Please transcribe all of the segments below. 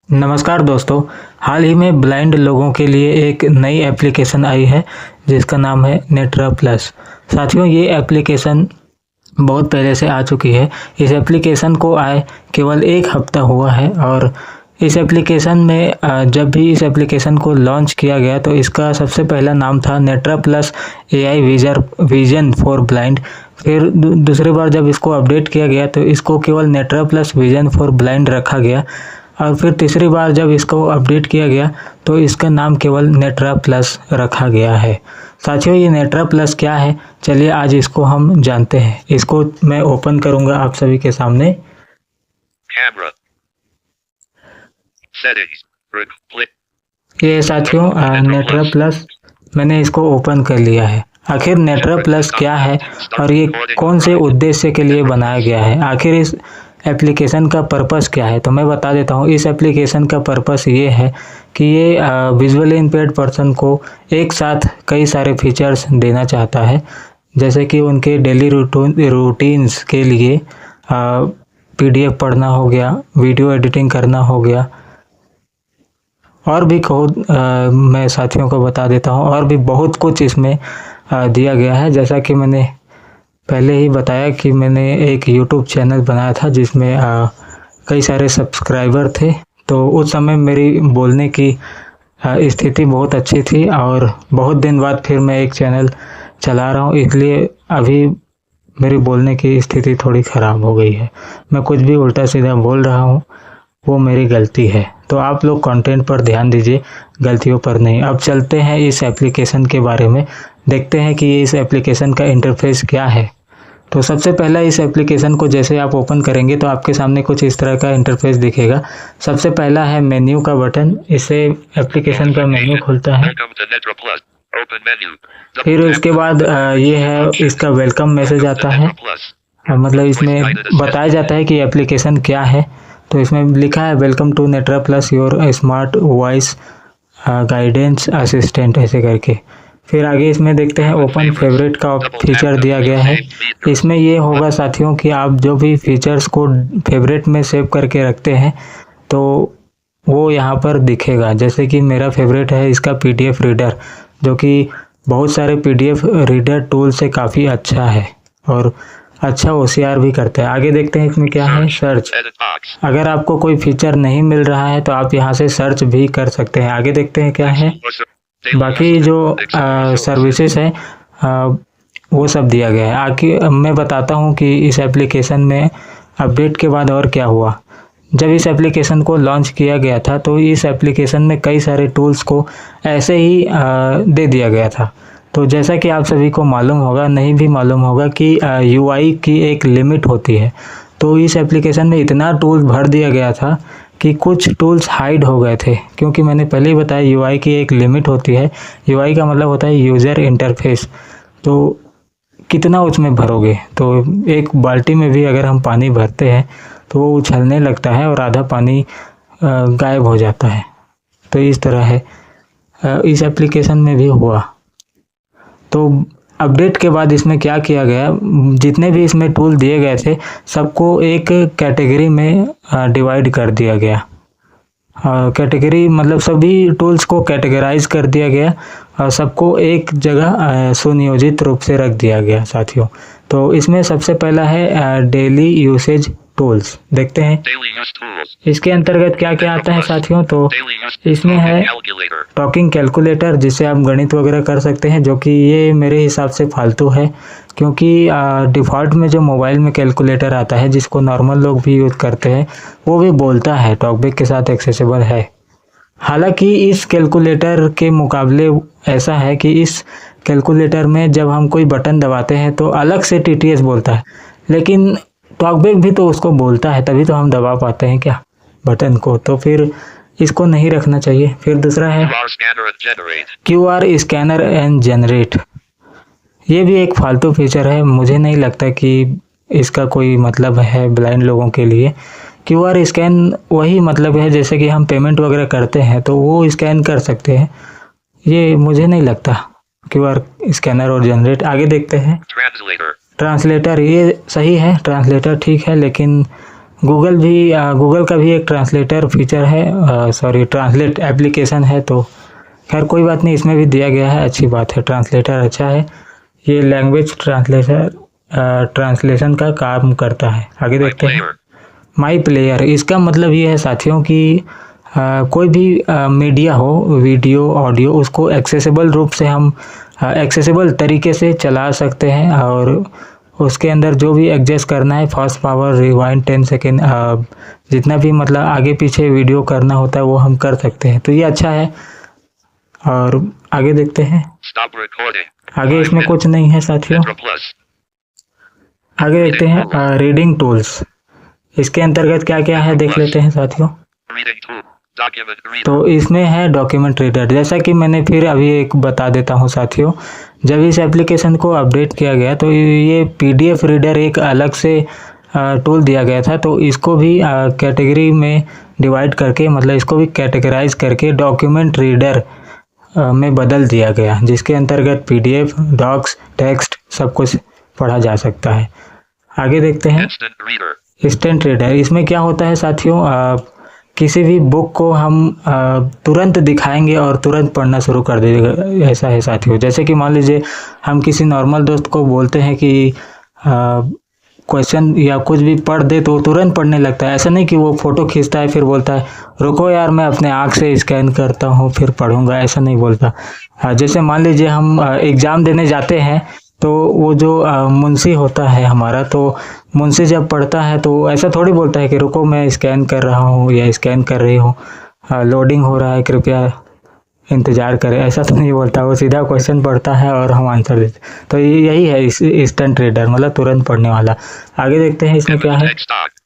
नमस्कार दोस्तों। हाल ही में ब्लाइंड लोगों के लिए एक नई एप्लीकेशन आई है जिसका नाम है नेट्रा प्लस। साथियों, ये एप्लीकेशन बहुत पहले से आ चुकी है। इस एप्लीकेशन को आए केवल एक हफ्ता हुआ है और इस एप्लीकेशन में जब भी इस एप्लीकेशन को लॉन्च किया गया तो इसका सबसे पहला नाम था Netra plus AI vision for blind. फिर दूसरी बार जब इसको अपडेट किया गया तो इसको केवल नेट्रा प्लस विजन फॉर ब्लाइंड रखा गया और फिर तीसरी बार जब इसको अपडेट किया गया तो इसका नाम केवल नेट्रा प्लस रखा गया है। साथियों, ये नेट्रा प्लस क्या है, चलिए आज इसको हम जानते हैं। इसको मैं ओपन करूंगा आप सभी के सामने। Camera. Settings. ये साथियों नेट्रा प्लस मैंने इसको ओपन कर लिया है। आखिर नेट्रा प्लस क्या है और ये कौन से उद्देश्य के लिए बनाया गया है, आखिर इस एप्लीकेशन का पर्पस क्या है, तो मैं बता देता हूँ। इस एप्लीकेशन का पर्पस ये है कि ये विजुअली इम्पेयर्ड पर्सन को एक साथ कई सारे फीचर्स देना चाहता है, जैसे कि उनके डेली रूटीन्स के लिए PDF पढ़ना हो गया, वीडियो एडिटिंग करना हो गया, और भी मैं साथियों को बता देता हूँ और भी बहुत कुछ इसमें दिया गया है। जैसा कि मैंने पहले ही बताया कि मैंने एक YouTube चैनल बनाया था जिसमें कई सारे सब्सक्राइबर थे, तो उस समय मेरी बोलने की स्थिति बहुत अच्छी थी और बहुत दिन बाद फिर मैं एक चैनल चला रहा हूँ, इसलिए अभी मेरी बोलने की स्थिति थोड़ी ख़राब हो गई है। मैं कुछ भी उल्टा सीधा बोल रहा हूँ, वो मेरी गलती है, तो आप लोग कंटेंट पर ध्यान दीजिए, गलतियों पर नहीं। अब चलते हैं इस एप्लीकेशन के बारे में, देखते हैं कि इस एप्लीकेशन का इंटरफेस क्या है। तो सबसे पहला इस एप्लीकेशन को जैसे आप ओपन करेंगे तो आपके सामने कुछ इस तरह का इंटरफेस दिखेगा। सबसे पहला है मेन्यू का बटन, इससे एप्लीकेशन का मेन्यू खुलता है। फिर उसके बाद ये है, इसका वेलकम मैसेज आता है, मतलब इसमें बताया जाता है कि एप्लीकेशन क्या है। तो इसमें लिखा है welcome to Netra plus your smart voice guidance assistant, ऐसे करके। फिर आगे इसमें देखते हैं ओपन फेवरेट का फीचर दिया गया है। इसमें ये होगा साथियों कि आप जो भी फीचर्स को फेवरेट में सेव करके रखते हैं तो वो यहाँ पर दिखेगा। जैसे कि मेरा फेवरेट है इसका PDF रीडर, जो कि बहुत सारे PDF रीडर टूल से काफ़ी अच्छा है और अच्छा OCR भी करता है। आगे देखते हैं इसमें क्या है, सर्च। अगर आपको कोई फीचर नहीं मिल रहा है तो आप यहाँ से सर्च भी कर सकते हैं। आगे देखते हैं क्या है, बाकी जो सर्विसेज है वो सब दिया गया है। आगे मैं बताता हूँ कि इस एप्लीकेशन में अपडेट के बाद और क्या हुआ। जब इस एप्लीकेशन को लॉन्च किया गया था तो इस एप्लीकेशन में कई सारे टूल्स को ऐसे ही दे दिया गया था। तो जैसा कि आप सभी को मालूम होगा, नहीं भी मालूम होगा कि UI की एक लिमिट होती है। तो इस एप्लीकेशन में इतना टूल्स भर दिया गया था कि कुछ टूल्स हाइड हो गए थे, क्योंकि मैंने पहले ही बताया UI की एक लिमिट होती है। UI का मतलब होता है यूज़र इंटरफेस। तो कितना उसमें भरोगे, तो एक बाल्टी में भी अगर हम पानी भरते हैं तो वो उछलने लगता है और आधा पानी गायब हो जाता है। तो इस तरह है, इस एप्लीकेशन में भी हुआ। तो अपडेट के बाद इसमें क्या किया गया, जितने भी इसमें टूल दिए गए थे सबको एक कैटेगरी में डिवाइड कर दिया गया। कैटेगरी मतलब सभी टूल्स को कैटेगराइज कर दिया गया और सबको एक जगह सुनियोजित रूप से रख दिया गया साथियों। तो इसमें सबसे पहला है डेली यूसेज टूल्स, देखते हैं इसके अंतर्गत क्या क्या आता है साथियों। तो इसमें है टॉकिंग कैलकुलेटर, जिससे आप गणित वगैरह कर सकते हैं, जो कि ये मेरे हिसाब से फालतू है, क्योंकि डिफ़ॉल्ट में जो मोबाइल में कैलकुलेटर आता है जिसको नॉर्मल लोग भी यूज़ करते हैं वो भी बोलता है, टॉकबैक के साथ एक्सेसिबल है। हालांकि इस कैलकुलेटर के मुकाबले ऐसा है कि इस कैलकुलेटर में जब हम कोई बटन दबाते हैं तो अलग से TTS बोलता है, लेकिन टॉकबैक भी तो उसको बोलता है, तभी तो हम दबा पाते हैं क्या बटन को, तो फिर इसको नहीं रखना चाहिए। फिर दूसरा है QR स्कैनर एंड जनरेट। ये भी एक फालतू फीचर है, मुझे नहीं लगता कि इसका कोई मतलब है ब्लाइंड लोगों के लिए। QR स्कैन वही मतलब है जैसे कि हम पेमेंट वगैरह करते हैं तो वो स्कैन कर सकते हैं, ये मुझे नहीं लगता QR स्कैनर और जनरेट। आगे देखते हैं ट्रांसलेटर, ये सही है, ट्रांसलेटर ठीक है, लेकिन गूगल का भी एक ट्रांसलेटर फीचर है, सॉरी ट्रांसलेट एप्लीकेशन है, तो खैर कोई बात नहीं, इसमें भी दिया गया है, अच्छी बात है, ट्रांसलेटर अच्छा है। ये लैंग्वेज ट्रांसलेशन का काम करता है। आगे My देखते हैं। player. माई प्लेयर, इसका मतलब ये है साथियों कि कोई भी मीडिया हो, वीडियो ऑडियो, उसको एक्सेसिबल रूप से हम एक्सेसिबल तरीके से चला सकते हैं, और उसके अंदर जो भी एडजस्ट करना है, फास्ट फॉरवर्ड, रिवाइंड 10 सेकेंड, जितना भी मतलब आगे पीछे वीडियो करना होता है वो हम कर सकते हैं, तो ये अच्छा है। और आगे देखते हैं। Stop recording. आगे इसमें कुछ नहीं है साथियों। Netra Plus. आगे देखते हैं रीडिंग टूल्स। इसके अंतर्गत क्या क्या है देख लेते हैं साथियों। Reading tool. Document reader. तो इसमें है डॉक्यूमेंट रीडर। जैसा कि मैंने फिर अभी एक बता देता हूँ साथियों, जब इस एप्लीकेशन को अपडेट किया गया तो ये पीडीएफ रीडर एक अलग से टूल दिया गया था, तो इसको भी कैटेगरी में डिवाइड करके, मतलब इसको भी कैटेगराइज करके डॉक्यूमेंट रीडर में बदल दिया गया, जिसके अंतर्गत पीडीएफ, डॉक्स, टेक्स्ट सब कुछ पढ़ा जा सकता है। आगे देखते हैं। Instant reader. इंस्टेंट रीडर, इसमें क्या होता है साथियों, किसी भी बुक को हम तुरंत दिखाएंगे और तुरंत पढ़ना शुरू कर देगा, ऐसा है साथियों। जैसे कि मान लीजिए हम किसी नॉर्मल दोस्त को बोलते हैं कि क्वेश्चन या कुछ भी पढ़ दे, तो वो तुरंत पढ़ने लगता है। ऐसा नहीं कि वो फ़ोटो खींचता है फिर बोलता है रुको यार मैं अपने आँख से स्कैन करता हूँ फिर पढ़ूंगा, ऐसा नहीं बोलता। जैसे मान लीजिए हम एग्ज़ाम देने जाते हैं, तो वो जो मुंशी होता है हमारा, तो मुंशी जब पढ़ता है तो ऐसा थोड़ी बोलता है कि रुको मैं स्कैन कर रहा हूँ या स्कैन कर रही हूँ, लोडिंग हो रहा है कृपया इंतज़ार करें, ऐसा तो नहीं बोलता। वो सीधा क्वेश्चन पढ़ता है और हम आंसर देते। तो यही है इंस्टेंट रीडर, मतलब तुरंत पढ़ने वाला। आगे देखते हैं इसमें क्या Image है। text doc.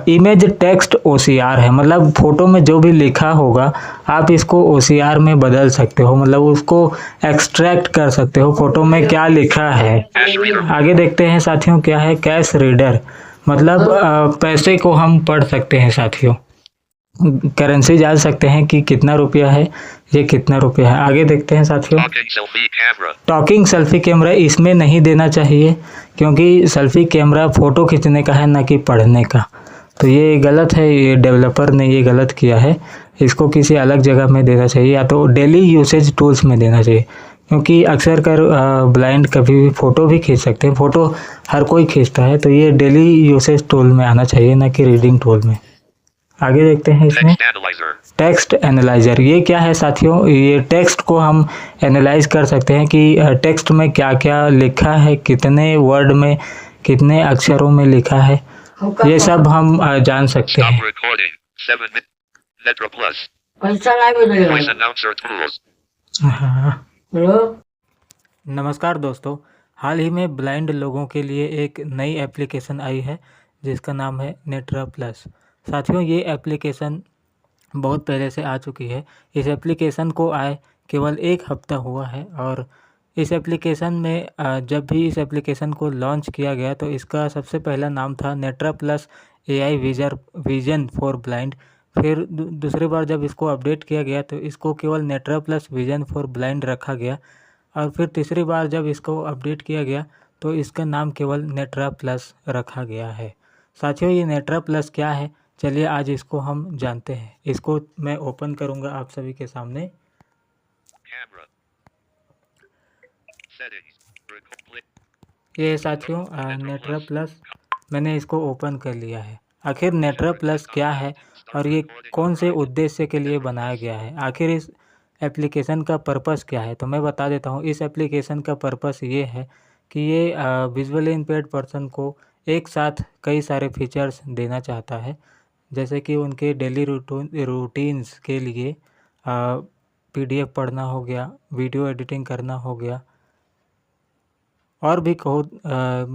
Image text OCR है, मतलब फ़ोटो में जो भी लिखा होगा आप इसको OCR में बदल सकते हो, मतलब उसको एक्सट्रैक्ट कर सकते हो फ़ोटो में क्या लिखा है। Cash reader. आगे देखते हैं साथियों क्या है। कैश रीडर, मतलब पैसे को हम पढ़ सकते हैं साथियों, करेंसी जान सकते हैं कि कितना रुपया है, ये कितना रुपया है। आगे देखते हैं साथियों। Talking selfie camera. Talking selfie camera, इसमें नहीं देना चाहिए, क्योंकि सेल्फी कैमरा फ़ोटो खींचने का है, ना कि पढ़ने का। तो ये गलत है, ये डेवलपर ने ये गलत किया है, इसको किसी अलग जगह में देना चाहिए, या तो डेली यूसेज टूल्स में देना चाहिए। क्योंकि अक्सर कर ब्लाइंड कभी भी फ़ोटो भी खींच सकते हैं, फ़ोटो हर कोई खींचता है, तो ये डेली यूसेज टूल में आना चाहिए, ना कि रीडिंग टूल में। आगे देखते हैं इसमें। Text analyzer. टेक्स्ट एनालाइज़र, ये क्या है साथियों, ये टेक्स्ट को हम एनालाइज कर सकते हैं कि टेक्स्ट में क्या क्या लिखा है, कितने वर्ड में, कितने अक्षरों में लिखा है, ये सब हम जान सकते Stop हैं। recording. 7 minutes. Netra Plus. पैसा नहीं Voice मिलेगा। announcer tools. हाँ। हेलो, नमस्कार दोस्तों, हाल ही में ब्लाइंड लोगों के लिए एक नई एप्लीकेशन आई है जिसका नाम है नेट्रा प्लस। साथियों ये एप्लीकेशन बहुत पहले से आ चुकी है। इस एप्लीकेशन को आए केवल 1 हफ्ता हुआ है, और इस एप्लीकेशन में जब भी इस एप्लीकेशन को लॉन्च किया गया तो इसका सबसे पहला नाम था Netra plus AI vision for blind. फिर दूसरी बार जब इसको अपडेट किया गया तो इसको केवल नेट्रा प्लस विजन फॉर ब्लाइंड रखा गया, और फिर तीसरी बार जब इसको अपडेट किया गया तो इसका नाम केवल नेट्रा प्लस रखा गया है। साथियों ये नेट्रा प्लस क्या है, चलिए आज इसको हम जानते हैं। इसको मैं ओपन करूंगा आप सभी के सामने। Camera. Settings. Record. ये है साथियों नेट्रा प्लस, मैंने इसको ओपन कर लिया है। आखिर नेट्रा प्लस क्या है और ये कौन से उद्देश्य के लिए बनाया गया है, आखिर इस एप्लीकेशन का पर्पस क्या है, तो मैं बता देता हूँ। इस एप्लीकेशन का पर्पस ये है कि ये विजुअली इम्पेयर्ड पर्सन को एक साथ कई सारे फीचर्स देना चाहता है, जैसे कि उनके डेली रूटीन्स के लिए PDF पढ़ना हो गया, वीडियो एडिटिंग करना हो गया, और भी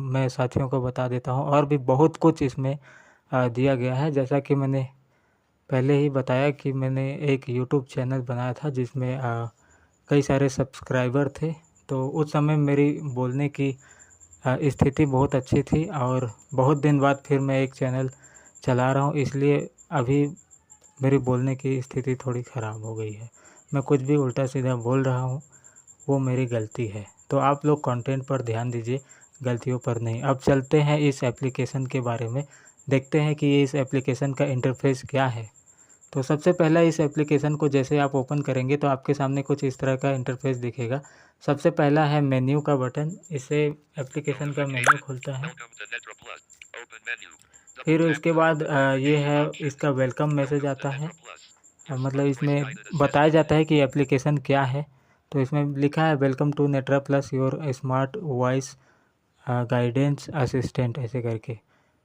मैं साथियों को बता देता हूँ, और भी बहुत कुछ इसमें दिया गया है। जैसा कि मैंने पहले ही बताया कि मैंने एक YouTube चैनल बनाया था जिसमें कई सारे सब्सक्राइबर थे, तो उस समय मेरी बोलने की स्थिति बहुत अच्छी थी, और बहुत दिन बाद फिर मैं एक चैनल चला रहा हूँ, इसलिए अभी मेरी बोलने की स्थिति थोड़ी ख़राब हो गई है। मैं कुछ भी उल्टा सीधा बोल रहा हूँ, वो मेरी गलती है, तो आप लोग कंटेंट पर ध्यान दीजिए, गलतियों पर नहीं। अब चलते हैं इस एप्लीकेशन के बारे में देखते हैं कि इस एप्लीकेशन का इंटरफेस क्या है। तो सबसे पहला इस एप्लीकेशन को जैसे आप ओपन करेंगे तो आपके सामने कुछ इस तरह का इंटरफेस दिखेगा। सबसे पहला है मेन्यू का बटन, इससे एप्लीकेशन का मेन्यू खुलता है। Welcome to Netra Plus. Open menu. फिर Double tap उसके to बाद ये है option. इसका वेलकम मैसेज Welcome to आता है। Netra Plus. Your मतलब smart voice इसमें guided बताया assistant. जाता है कि एप्लीकेशन क्या है। तो इसमें लिखा है welcome to Netra plus your smart voice guidance assistant ऐसे करके।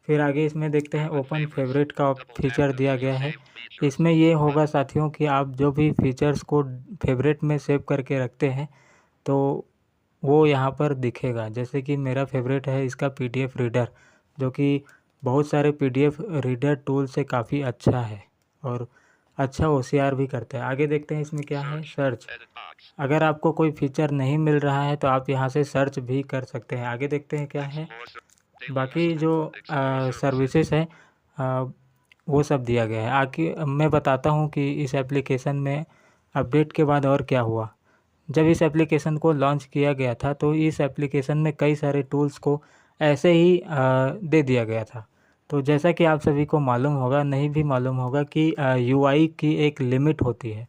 फिर आगे इसमें देखते हैं Open ओपन favorites. फेवरेट का Double tap फीचर to दिया view गया है। saved features. इसमें ये होगा साथियों कि आप जो भी फीचर्स को फेवरेट में सेव करके रखते हैं तो वो यहाँ पर दिखेगा। जैसे कि मेरा फेवरेट है इसका PDF रीडर, जो कि बहुत सारे PDF रीडर टूल से काफ़ी अच्छा है और अच्छा OCR भी करता है। आगे देखते हैं इसमें क्या है, सर्च। Edit box. अगर आपको कोई फीचर नहीं मिल रहा है तो आप यहाँ से सर्च भी कर सकते हैं। आगे देखते हैं क्या है। Explore ser- daily बाकी use जो tool. Explore services. सर्विसेज हैं वो सब दिया गया है। आगे मैं बताता हूँ कि इस एप्लीकेशन में अपडेट के बाद और क्या हुआ। जब इस एप्लीकेशन को लॉन्च किया गया था तो इस एप्लीकेशन में कई सारे टूल्स को ऐसे ही दे दिया गया था। तो जैसा कि आप सभी को मालूम होगा, नहीं भी मालूम होगा कि UI की एक लिमिट होती है।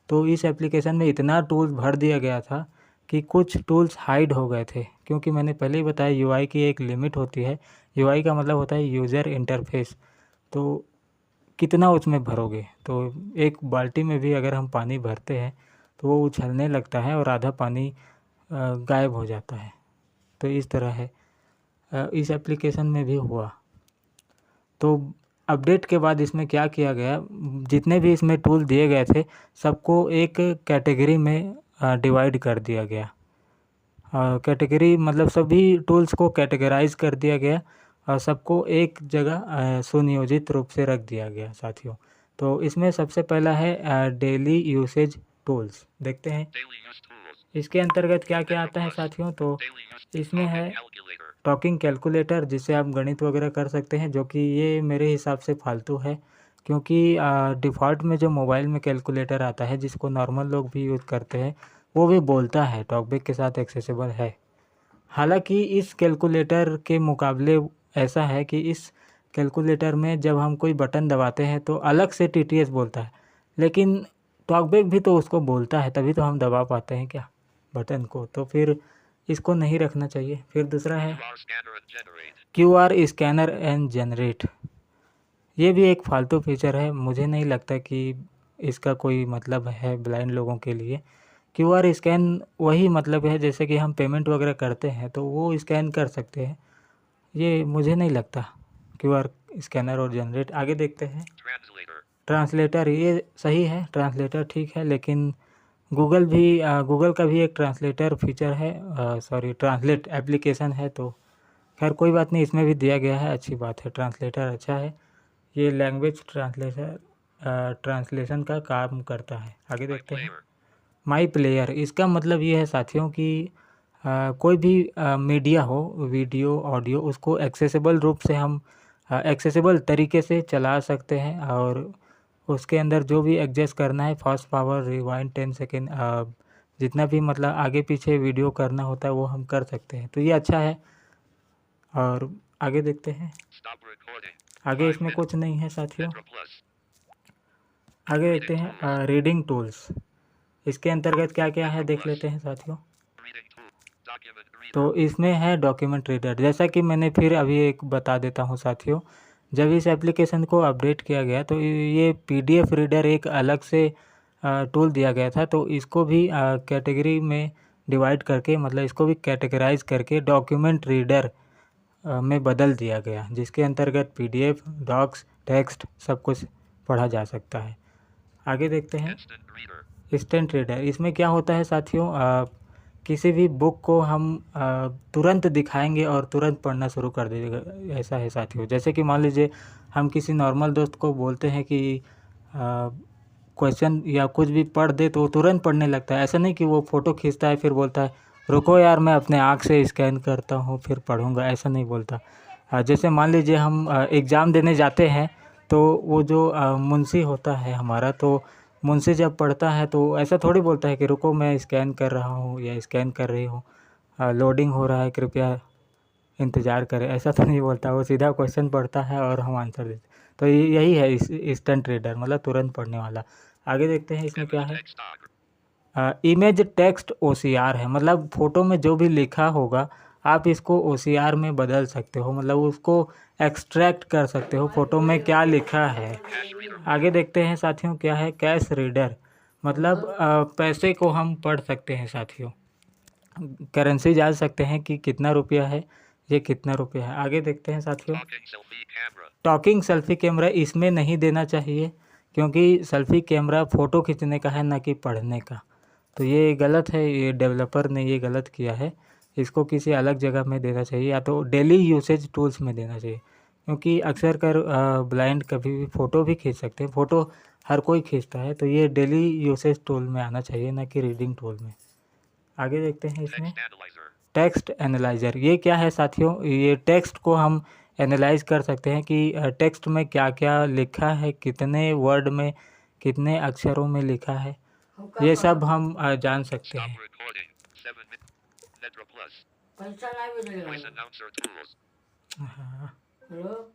तो इस एप्लीकेशन में इतना टूल्स भर दिया गया था कि कुछ टूल्स हाइड हो गए थे, क्योंकि मैंने पहले ही बताया UI की एक लिमिट होती है। UI का मतलब होता है यूज़र इंटरफेस। तो कितना उसमें भरोगे, तो एक बाल्टी में भी अगर हम पानी भरते हैं तो वो उछलने लगता है और आधा पानी गायब हो जाता है। तो इस तरह है इस एप्लीकेशन में भी हुआ। तो अपडेट के बाद इसमें क्या किया गया, जितने भी इसमें टूल दिए गए थे सबको एक कैटेगरी में डिवाइड कर दिया गया। कैटेगरी मतलब सभी टूल्स को कैटेगराइज कर दिया गया और सबको एक जगह सुनियोजित रूप से रख दिया गया साथियों। तो इसमें सबसे पहला है डेली यूसेज टूल्स। देखते हैं Daily use tools. इसके अंतर्गत क्या क्या Netra आता है Plus. साथियों। तो Daily use. इसमें है Talking calculator. टॉकिंग कैलकुलेटर, जिससे आप गणित वगैरह कर सकते हैं, जो कि ये मेरे हिसाब से फालतू है, क्योंकि डिफ़ॉल्ट में जो मोबाइल में कैलकुलेटर आता है जिसको नॉर्मल लोग भी यूज़ करते हैं वो भी बोलता है, टॉकबैक के साथ एक्सेसिबल है। हालांकि इस कैलकुलेटर के मुकाबले ऐसा है कि इस कैलकुलेटर में जब हम कोई बटन दबाते हैं तो अलग से TTS बोलता है, लेकिन टॉकबैक भी तो उसको बोलता है, तभी तो हम दबा पाते हैं क्या बटन को। तो फिर इसको नहीं रखना चाहिए। फिर दूसरा है QR scanner and generate. QR scanner and generate. ये भी एक फालतू फीचर है, मुझे नहीं लगता कि इसका कोई मतलब है ब्लाइंड लोगों के लिए। QR स्कैन वही मतलब है जैसे कि हम पेमेंट वगैरह करते हैं तो वो स्कैन कर सकते हैं, ये मुझे नहीं लगता। QR स्कैनर और जनरेट। आगे देखते हैं Translator. ट्रांसलेटर। ये सही है, ट्रांसलेटर ठीक है, लेकिन गूगल का भी एक ट्रांसलेटर फीचर है, सॉरी ट्रांसलेट एप्लीकेशन है। तो खैर कोई बात नहीं, इसमें भी दिया गया है, अच्छी बात है, ट्रांसलेटर अच्छा है। ये लैंग्वेज ट्रांसलेशन का काम करता है। आगे My देखते हैं player. माई प्लेयर। इसका मतलब ये है साथियों कि कोई भी मीडिया हो, वीडियो ऑडियो, उसको एक्सेसिबल रूप से हम एक्सेसिबल तरीके से चला सकते हैं और उसके अंदर जो भी एडजस्ट करना है, फास्ट पावर, रिवाइंड 10 सेकेंड, जितना भी मतलब आगे पीछे वीडियो करना होता है वो हम कर सकते हैं। तो ये अच्छा है। और आगे देखते हैं, Stop recording. आगे 5 इसमें minutes. कुछ नहीं है साथियों। Netra Plus. आगे देखते हैं रीडिंग टूल्स। इसके अंतर्गत क्या क्या है देख लेते हैं साथियों। Reading tool. Document reader. तो इसमें है डॉक्यूमेंट रीडर। जैसा कि मैंने फिर अभी एक बता देता हूँ साथियों, जब इस एप्लीकेशन को अपडेट किया गया तो ये PDF रीडर एक अलग से टूल दिया गया था, तो इसको भी कैटेगरी में डिवाइड करके, मतलब इसको भी कैटेगराइज करके डॉक्यूमेंट रीडर में बदल दिया गया, जिसके अंतर्गत PDF, डॉक्स, टेक्स्ट सब कुछ पढ़ा जा सकता है। आगे देखते हैं Instant reader. Instant reader. इसमें क्या होता है साथियों, किसी भी बुक को हम तुरंत दिखाएंगे और तुरंत पढ़ना शुरू कर देगा, ऐसा है साथियों। जैसे कि मान लीजिए हम किसी नॉर्मल दोस्त को बोलते हैं कि क्वेश्चन या कुछ भी पढ़ दे तो वो तुरंत पढ़ने लगता है। ऐसा नहीं कि वो फ़ोटो खींचता है फिर बोलता है रुको यार मैं अपने आँख से स्कैन करता हूँ फिर पढ़ूँगा, ऐसा नहीं बोलता। जैसे मान लीजिए हम एग्ज़ाम देने जाते हैं तो वो जो मुंशी होता है हमारा, तो मुंशी जब पढ़ता है तो ऐसा थोड़ी बोलता है कि रुको मैं स्कैन कर रहा हूँ या स्कैन कर रही हूँ, लोडिंग हो रहा है कृपया इंतज़ार करें, ऐसा तो नहीं बोलता, वो सीधा क्वेश्चन पढ़ता है और हम आंसर देते। तो यही है इंस्टेंट रीडर, मतलब तुरंत पढ़ने वाला। आगे देखते हैं इसमें क्या Image है। text doc. Image text OCR है, मतलब फ़ोटो में जो भी लिखा होगा आप इसको OCR में बदल सकते हो, मतलब उसको एक्सट्रैक्ट कर सकते हो फ़ोटो में क्या लिखा है। Cash reader. आगे देखते हैं साथियों क्या है कैश रीडर, मतलब पैसे को हम पढ़ सकते हैं साथियों, करेंसी जान सकते हैं कि कितना रुपया है, ये कितना रुपया है। आगे देखते हैं साथियों। Talking selfie camera. Talking selfie camera इसमें नहीं देना चाहिए, क्योंकि सेल्फी कैमरा फ़ोटो खींचने का है ना कि पढ़ने का। तो ये गलत है, ये डेवलपर ने ये गलत किया है, इसको किसी अलग जगह में देना चाहिए, या तो डेली यूसेज टूल्स में देना चाहिए। क्योंकि अक्सर कर ब्लाइंड कभी भी फ़ोटो भी खींच सकते हैं, फ़ोटो हर कोई खींचता है, तो ये डेली यूसेज टूल में आना चाहिए, ना कि रीडिंग टूल में। आगे देखते हैं इसमें Text analyzer. Text analyser. ये क्या है साथियों, ये टेक्स्ट को हम एनालाइज कर सकते हैं कि टेक्स्ट में क्या क्या लिखा है, कितने वर्ड में, कितने अक्षरों में लिखा है, ये सब हम जान सकते Stop हैं। recording. 7 minutes. Netra Plus. पैसा नाही भेटले Voice announcer tools. हाँ, हॅलो